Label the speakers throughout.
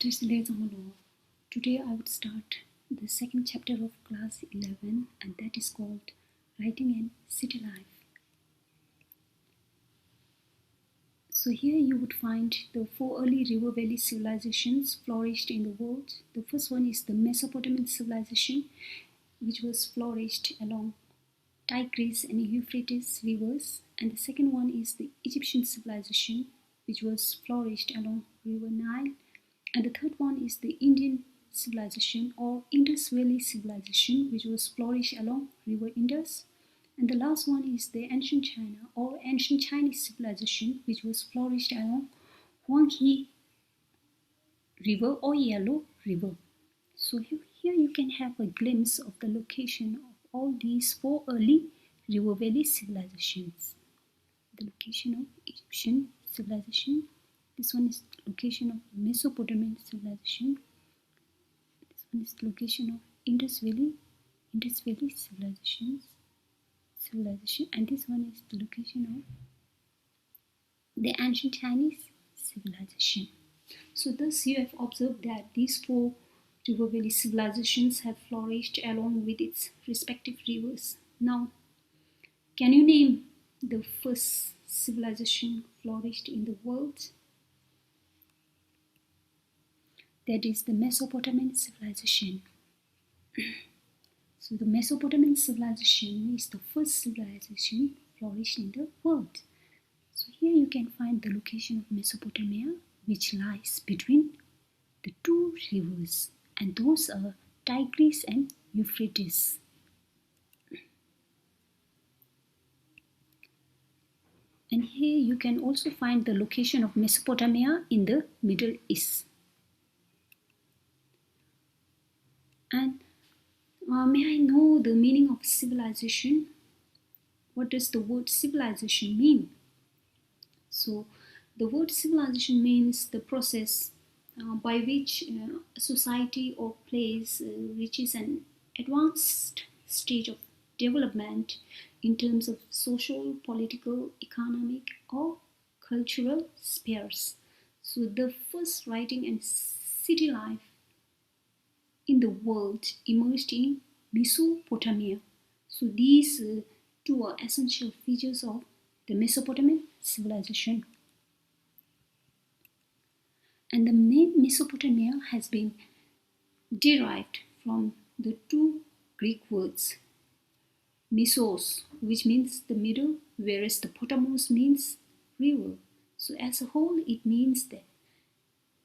Speaker 1: Today I would start the second chapter of class 11, and that is called Writing and City Life. So here you would find the 4 early river valley civilizations flourished in the world. The first one is the Mesopotamian Civilization, which was flourished along Tigris and Euphrates rivers, and the second one is the Egyptian Civilization, which was flourished along River Nile. And the third one is the Indian civilization or Indus Valley civilization, which was flourished along River Indus. And the last one is the ancient China or ancient Chinese civilization, which was flourished along Huanghe River or Yellow River. So here you can have a glimpse of the location of all these 4 early river valley civilizations. The location of Egyptian civilization. This one is the location of Mesopotamian civilization. This one is the location of Indus Valley civilization, and this one is the location of the ancient Chinese civilization. So thus you have observed that these 4 river valley civilizations have flourished along with its respective rivers. Now, can you name the first civilization flourished in the world? That is the Mesopotamian civilization. So the Mesopotamian civilization is the first civilization flourished in the world. So here you can find the location of Mesopotamia, which lies between the 2 rivers, and those are Tigris and Euphrates. And here you can also find the location of Mesopotamia in the Middle East. And may I know the meaning of civilization? What does the word civilization mean? So the word civilization means the process by which a society or place reaches an advanced stage of development in terms of social, political, economic, or cultural spheres. So the first writing and city life in the world emerged in Mesopotamia. So these 2 are essential features of the Mesopotamian civilization. And the name Mesopotamia has been derived from the 2 Greek words, Mesos, which means the middle, whereas the Potamos means river. So as a whole, it means that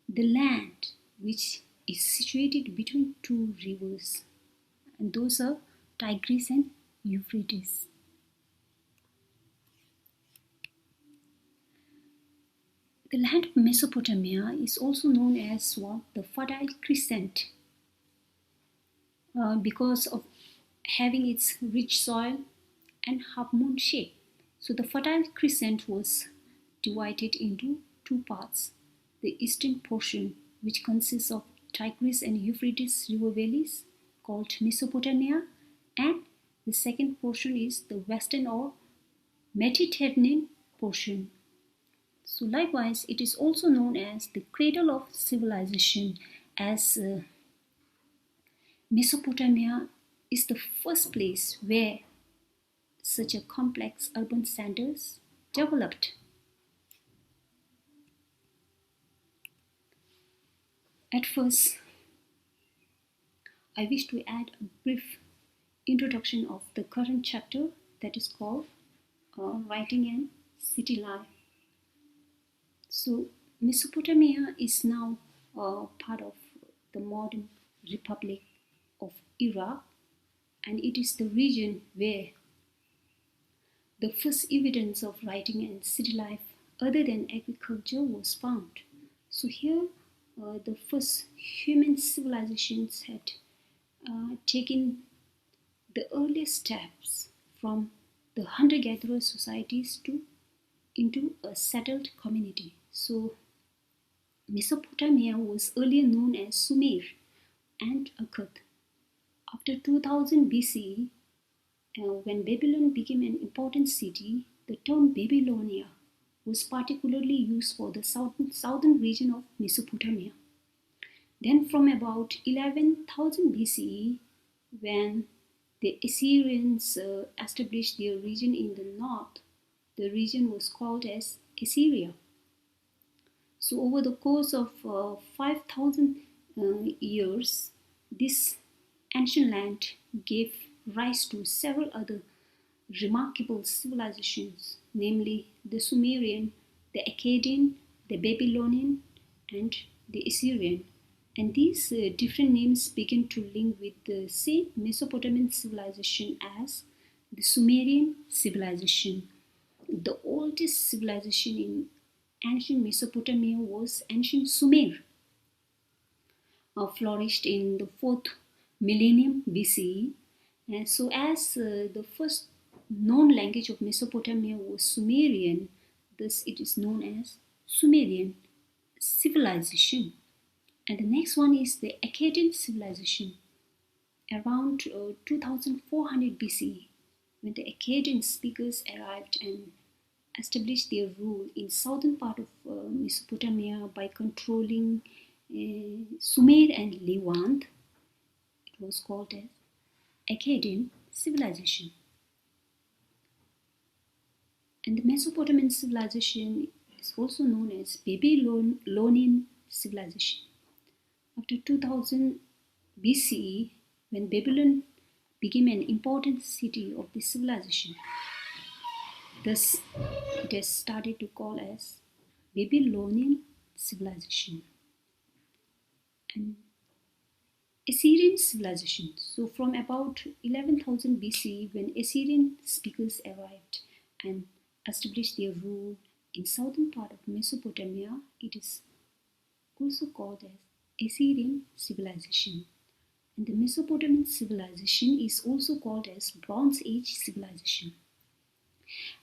Speaker 1: the land which is situated between 2 rivers, and those are Tigris and Euphrates. The land of Mesopotamia is also known as the Fertile Crescent because of having its rich soil and half-moon shape. So the Fertile Crescent was divided into 2 parts. The eastern portion, which consists of Tigris and Euphrates river valleys, called Mesopotamia, and the second portion is the western or Mediterranean portion. So likewise, it is also known as the cradle of civilization, as Mesopotamia is the first place where such a complex urban centers developed. At first, I wish to add a brief introduction of the current chapter, that is called Writing and City Life. So Mesopotamia is now part of the modern Republic of Iraq, and it is the region where the first evidence of writing and city life other than agriculture was found. So here the first human civilizations had taken the earliest steps from the hunter-gatherer societies into a settled community. So Mesopotamia was earlier known as Sumer and Akkad. After 2000 BCE, when Babylon became an important city, the term Babylonia was particularly used for the southern region of Mesopotamia. Then from about 11,000 BCE, when the Assyrians established their region in the north, the region was called as Assyria. So over the course of 5,000 years, this ancient land gave rise to several other remarkable civilizations, namely the Sumerian, the Akkadian, the Babylonian, and the Assyrian. And these different names begin to link with the same Mesopotamian civilization as the Sumerian civilization. The oldest civilization in ancient Mesopotamia was ancient Sumer, flourished in the 4th millennium BCE. And so as the first known language of Mesopotamia was Sumerian, thus it is known as Sumerian civilization. And the next one is the Akkadian civilization, around 2400 BCE, when the Akkadian speakers arrived and established their rule in southern part of Mesopotamia by controlling Sumer and Levant. It was called as Akkadian civilization. And the Mesopotamian civilization is also known as Babylonian civilization. After 2000 BCE, when Babylon became an important city of this civilization, thus it has started to call as Babylonian civilization. And Assyrian civilization. So from about 11,000 BCE, when Assyrian speakers arrived and established their rule in southern part of Mesopotamia, it is also called as Assyrian civilization. And the Mesopotamian civilization is also called as Bronze Age civilization,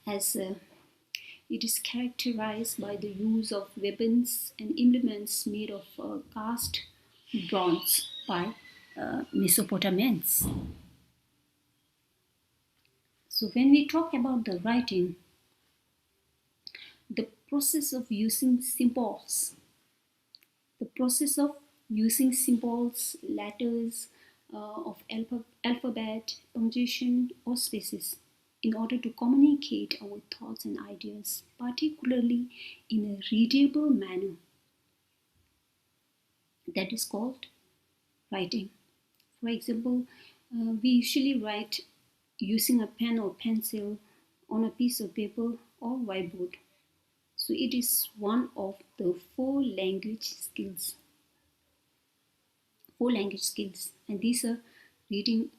Speaker 1: as it is characterized by the use of weapons and implements made of cast bronze by Mesopotamians. So when we talk about the writing, the process of using symbols, letters of alphabet, punctuation, or spaces, in order to communicate our thoughts and ideas, particularly in a readable manner, that is called writing. For example, we usually write using a pen or pencil on a piece of paper or whiteboard. So it is one of the four language skills, and these are reading,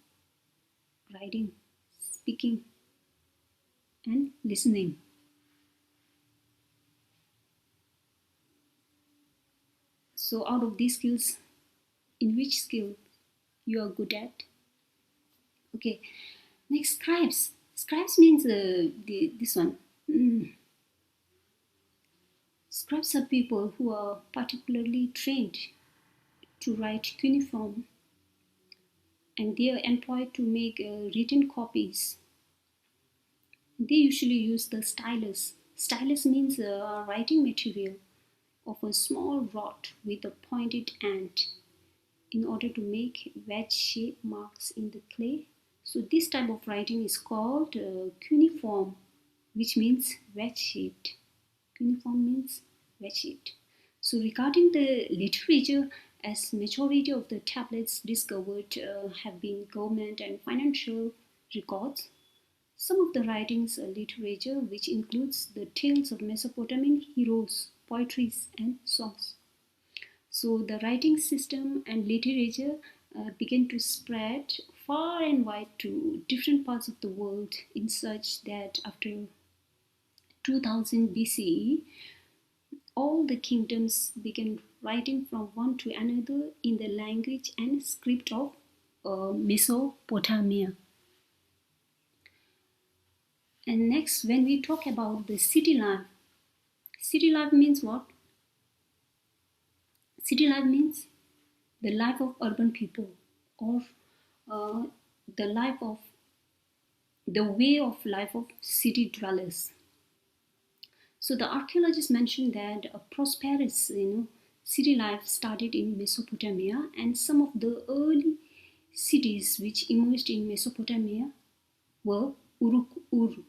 Speaker 1: writing, speaking, and listening. So out of these skills, in which skill you are good at? Okay, next, scribes. Scribes means this one. Scribes are people who are particularly trained to write cuneiform, and they are employed to make written copies. They usually use the stylus. Stylus means a writing material of a small rod with a pointed end in order to make wedge-shaped marks in the clay. So this type of writing is called cuneiform, which means wedge-shaped. Cuneiform means wedge-shaped. So regarding the literature, as majority of the tablets discovered have been government and financial records, some of the writings are literature, which includes the tales of Mesopotamian heroes, poetries, and songs. So the writing system and literature began to spread far and wide to different parts of the world, in such that after 2000 BCE, all the kingdoms began writing from one to another in the language and script of Mesopotamia. And next, when we talk about the city life means what? City life means the life of urban people, or the way of life of city dwellers. So the archaeologists mentioned that a prosperous, city life started in Mesopotamia, and some of the early cities which emerged in Mesopotamia were Uruk, Ur,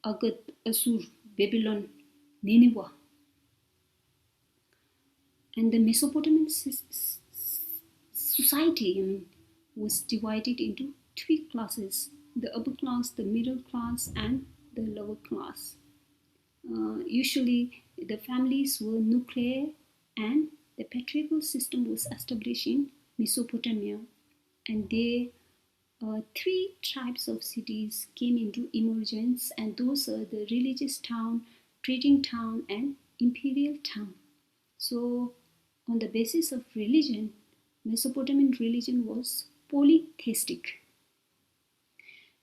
Speaker 1: Agad, Assur, Babylon, Nineveh. And the Mesopotamian society was divided into three classes: the upper class, the middle class, and the lower class. Usually, the families were nuclear, and the patriarchal system was established in Mesopotamia. And there, three types of cities came into emergence, and those are the religious town, trading town, and imperial town. So, on the basis of religion, Mesopotamian religion was polytheistic.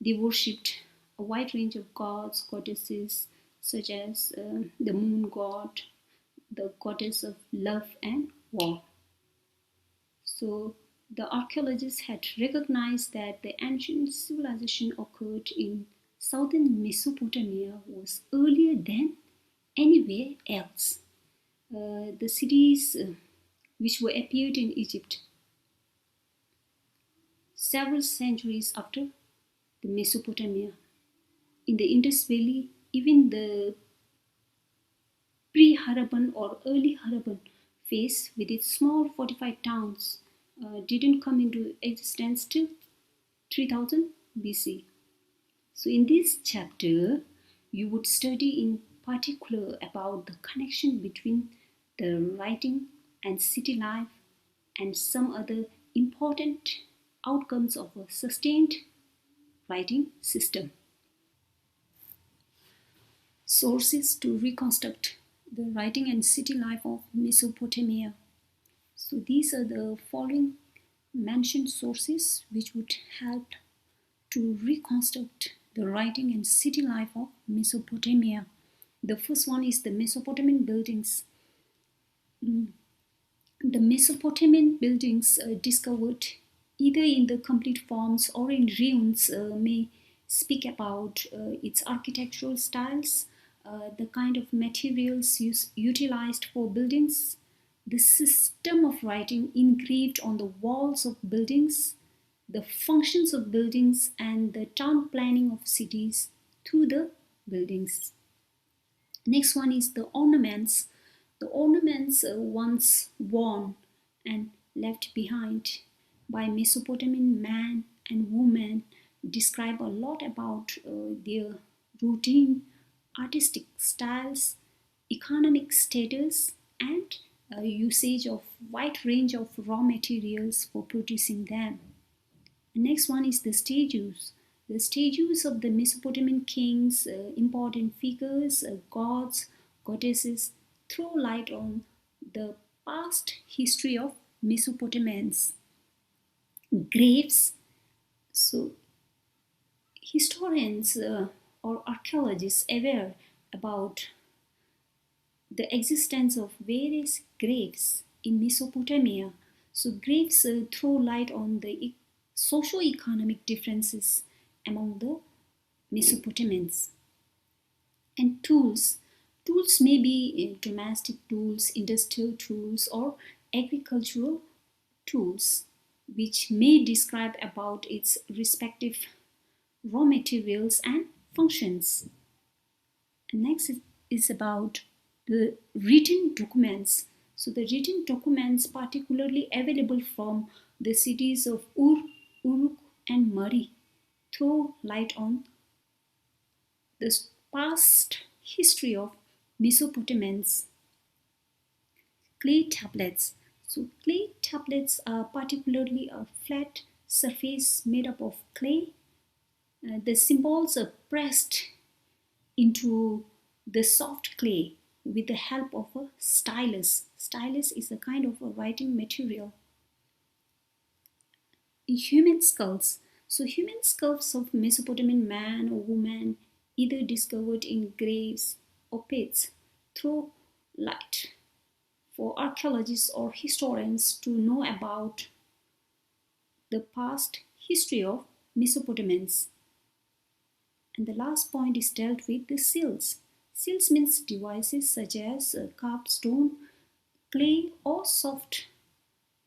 Speaker 1: They worshipped a wide range of gods, goddesses, such as the moon god, the goddess of love and war. So, the archaeologists had recognized that the ancient civilization occurred in southern Mesopotamia was earlier than anywhere else. The cities which were appeared in Egypt several centuries after the Mesopotamia. In the Indus Valley, even the pre-Harappan or early Harappan phase with its small fortified towns didn't come into existence till 3000 BC. So in this chapter, you would study in particular about the connection between the writing and city life and some other important outcomes of a sustained writing system. Sources to reconstruct the writing and city life of Mesopotamia. So these are the following mentioned sources which would help to reconstruct the writing and city life of Mesopotamia. The first one is the Mesopotamian buildings. The Mesopotamian buildings discovered either in the complete forms or in ruins may speak about its architectural styles, the kind of materials utilized for buildings, the system of writing engraved on the walls of buildings, the functions of buildings, and the town planning of cities through the buildings. Next one is the ornaments. The ornaments once worn and left behind by Mesopotamian man and woman describe a lot about their routine, artistic styles, economic status, and usage of wide range of raw materials for producing them. The next one is the statues. The statues of the Mesopotamian kings, important figures, gods, goddesses, throw light on the past history of Mesopotamians. Graves. So, historians or archaeologists aware about the existence of various graves in Mesopotamia. So, graves throw light on the socio-economic differences among the Mesopotamians. And tools. Tools may be domestic tools, industrial tools, or agricultural tools, which may describe about its respective raw materials and functions. And next is about the written documents. So the written documents particularly available from the cities of Ur, Uruk, and Mari throw light on the past history of Mesopotamians. Clay tablets. So clay tablets are particularly a flat surface made up of clay. The symbols are pressed into the soft clay with the help of a stylus. Stylus is a kind of a writing material. Human skulls. So human skulls of Mesopotamian man or woman either discovered in graves or pits throw light for archaeologists or historians to know about the past history of Mesopotamians. And the last point is dealt with the seals. Seals means devices such as carved stone, clay or soft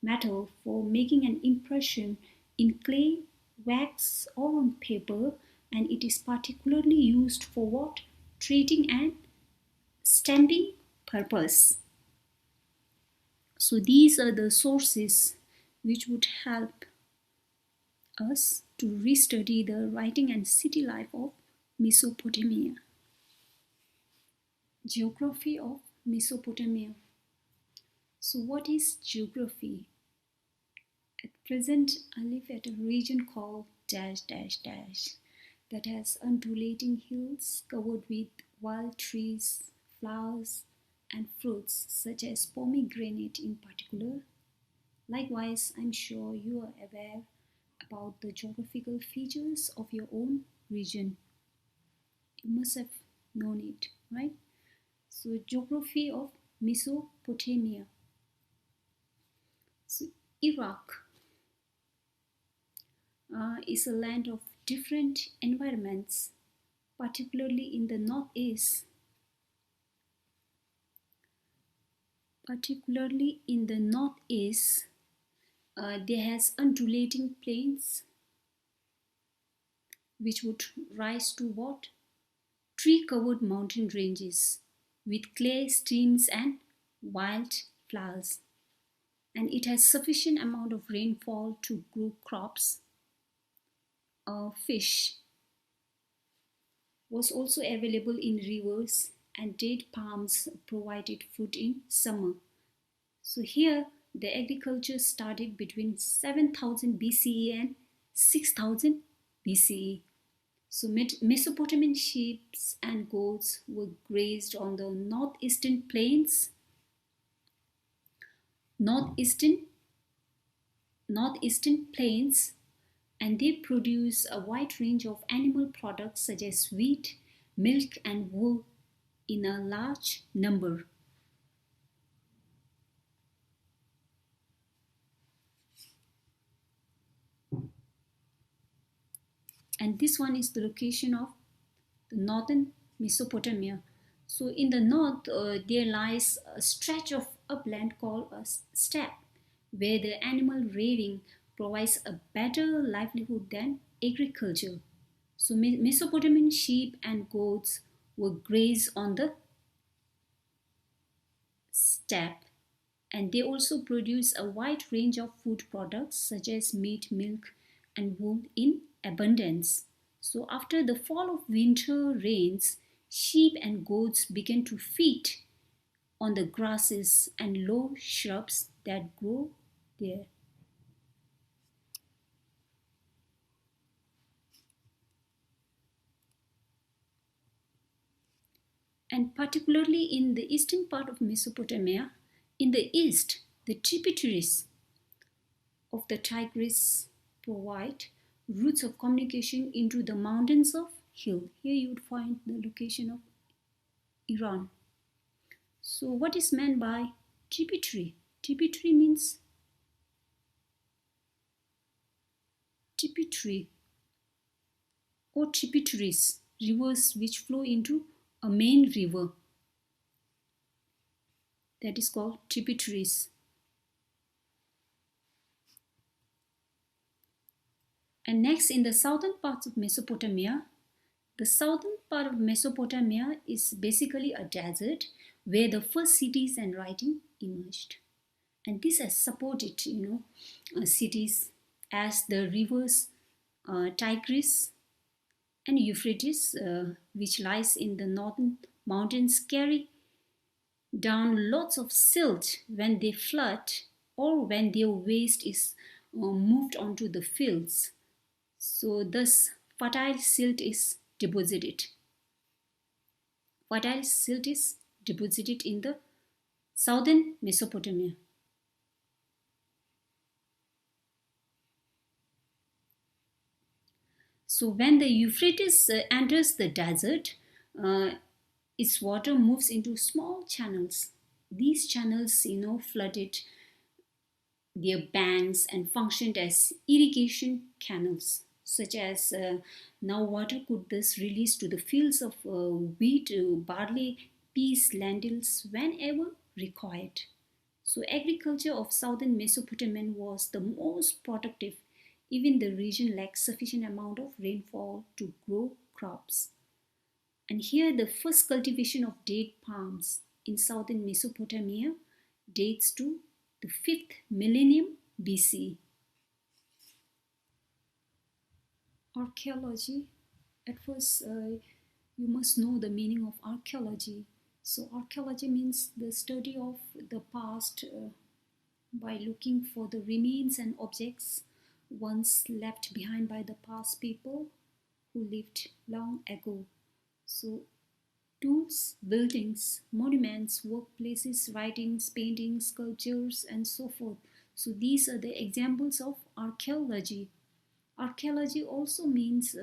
Speaker 1: metal for making an impression in clay, wax, or on paper, and it is particularly used for what? Treating and stamping purpose. So these are the sources which would help us to restudy the writing and city life of Mesopotamia. Geography of Mesopotamia. So what is geography? At present, I live at a region called dash dash dash that has undulating hills covered with wild trees, flowers, and fruits such as pomegranate in particular. Likewise, I'm sure you are aware about the geographical features of your own region. You must have known it, right? So, geography of Mesopotamia. So, Iraq is a land of different environments, particularly in the northeast. There has undulating plains which would rise to what? Tree-covered mountain ranges with clear streams and wild flowers. And it has sufficient amount of rainfall to grow crops. Fish was also available in rivers, and date palms provided food in summer. So here the agriculture started between 7000 BCE and 6000 BCE. So Mesopotamian sheep and goats were grazed on the northeastern plains, and they produce a wide range of animal products such as wheat, milk, and wool in a large number. And this one is the location of the northern Mesopotamia. So in the north, there lies a stretch of upland called a steppe, where the animal rearing provides a better livelihood than agriculture. So Mesopotamian sheep and goats were grazed on the steppe, and they also produce a wide range of food products such as meat, milk, and wool in abundance. So after the fall of winter rains, sheep and goats began to feed on the grasses and low shrubs that grow there. And particularly in the eastern part of Mesopotamia, in the east, the tributaries of the Tigris provide routes of communication into the mountains of Hill. Here you would find the location of Iran. So what is meant by tributary? Tributary means tributary or tributaries, rivers which flow into a main river. That is called tributaries. And next, in the southern parts of Mesopotamia, the southern part of Mesopotamia is basically a desert where the first cities and writing emerged. And this has supported, cities as the rivers Tigris and Euphrates, which lies in the northern mountains, carry down lots of silt when they flood or when their waste is moved onto the fields. So thus fertile silt is deposited. Fertile silt is deposited in the southern Mesopotamia. So when the Euphrates enters the desert, its water moves into small channels. These channels, flooded their banks and functioned as irrigation canals, such as now water could thus release to the fields of wheat, barley, peas, lentils whenever required. So agriculture of southern Mesopotamia was the most productive. Even the region lacked sufficient amount of rainfall to grow crops. And here the first cultivation of date palms in southern Mesopotamia dates to the 5th millennium BC. Archaeology. At first, you must know the meaning of archaeology. So archaeology means the study of the past by looking for the remains and objects once left behind by the past people who lived long ago. So tools, buildings, monuments, workplaces, writings, paintings, sculptures, and so forth. So these are the examples of archaeology. Archaeology also means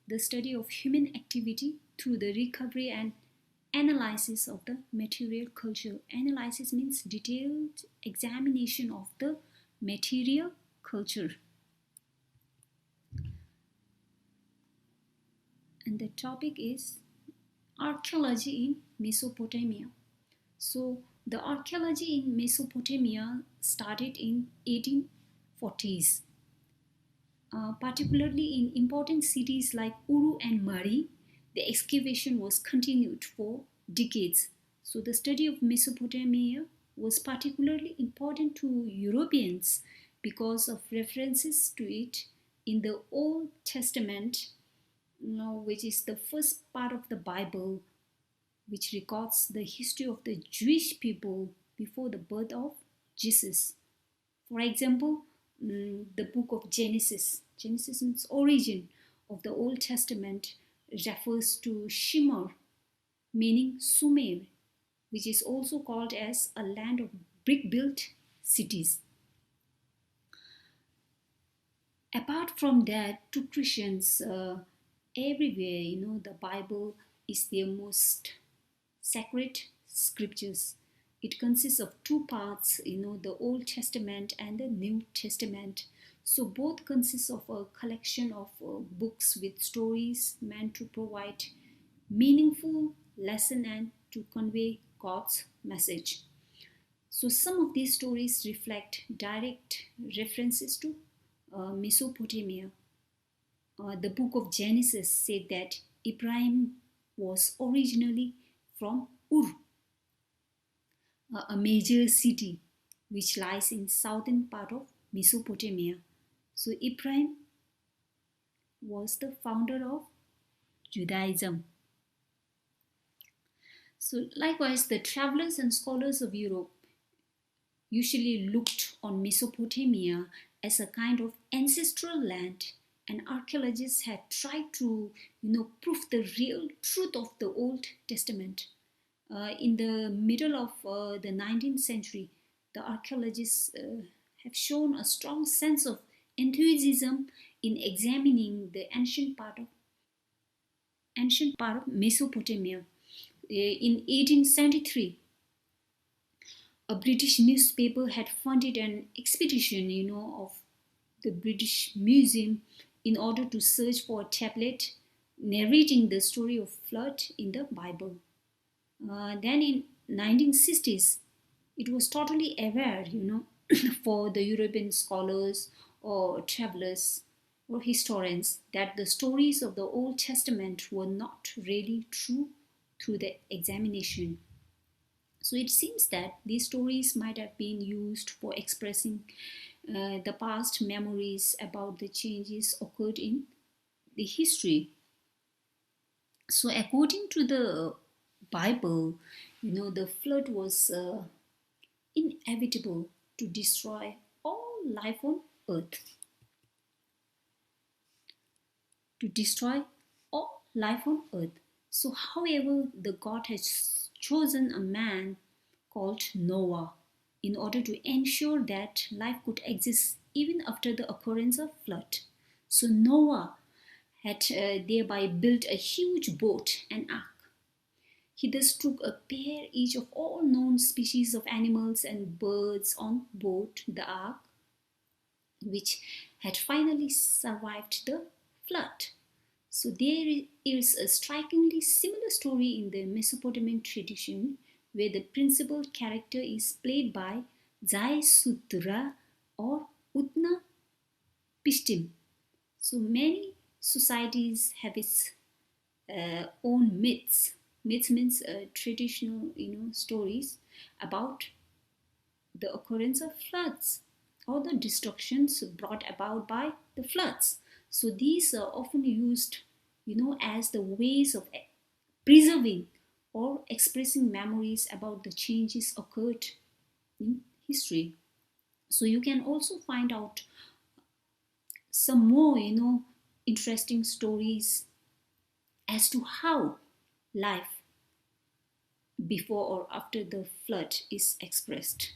Speaker 1: the study of human activity through the recovery and analysis of the material culture. Analysis means detailed examination of the material culture. And the topic is archaeology in Mesopotamia. So the archaeology in Mesopotamia started in 1840s. Particularly in important cities like Uru and Mari, the excavation was continued for decades. So the study of Mesopotamia was particularly important to Europeans because of references to it in the Old Testament, which is the first part of the Bible, which records the history of the Jewish people before the birth of Jesus. For example, the book of Genesis. Genesis means origin of the Old Testament refers to Shimmer, meaning Sumer, which is also called as a land of brick-built cities. Apart from that, to Christians, everywhere, the Bible is their most sacred scriptures. It consists of two parts, the Old Testament and the New Testament. So both consist of a collection of books with stories meant to provide meaningful lesson and to convey God's message. So some of these stories reflect direct references to Mesopotamia. The book of Genesis said that Abraham was originally from Ur, a major city which lies in southern part of Mesopotamia. So Abraham was the founder of Judaism. So likewise, the travelers and scholars of Europe usually looked on Mesopotamia as a kind of ancestral land, and archaeologists had tried to prove the real truth of the Old Testament. In the middle of the 19th century, the archaeologists have shown a strong sense of enthusiasm in examining the ancient part of Mesopotamia. In 1873, a British newspaper had funded an expedition, of the British Museum in order to search for a tablet narrating the story of flood in the Bible. Then in 1960s, it was totally aware, for the European scholars or travelers or historians that the stories of the Old Testament were not really true through the examination. So it seems that these stories might have been used for expressing the past memories about the changes occurred in the history. So according to the Bible, the flood was inevitable to destroy all life on earth. To destroy all life on earth. So however, the God has chosen a man called Noah in order to ensure that life could exist even after the occurrence of flood. So Noah had thereby built a huge boat, an ark. He thus took a pair each of all known species of animals and birds on board the ark, which had finally survived the flood. So there is a strikingly similar story in the Mesopotamian tradition where the principal character is played by Jai Sutra or Utna Pishtim. So many societies have its own myths. Myths means traditional, stories about the occurrence of floods or the destructions brought about by the floods. So these are often used, as the ways of preserving or expressing memories about the changes occurred in history. So you can also find out some more, interesting stories as to how life before or after the flood is expressed.